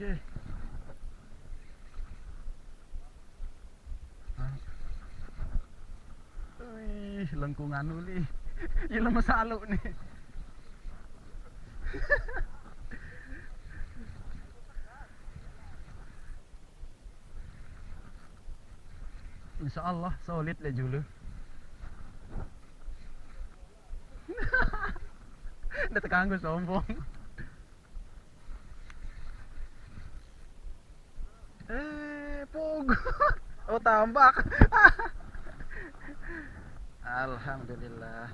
Oke. Wih, lengkungan uli. Iya lemes halu nih. Insya Allah solid lah julu. Udah tekanggu sombong. Pogo. Oh tambak. Alhamdulillah.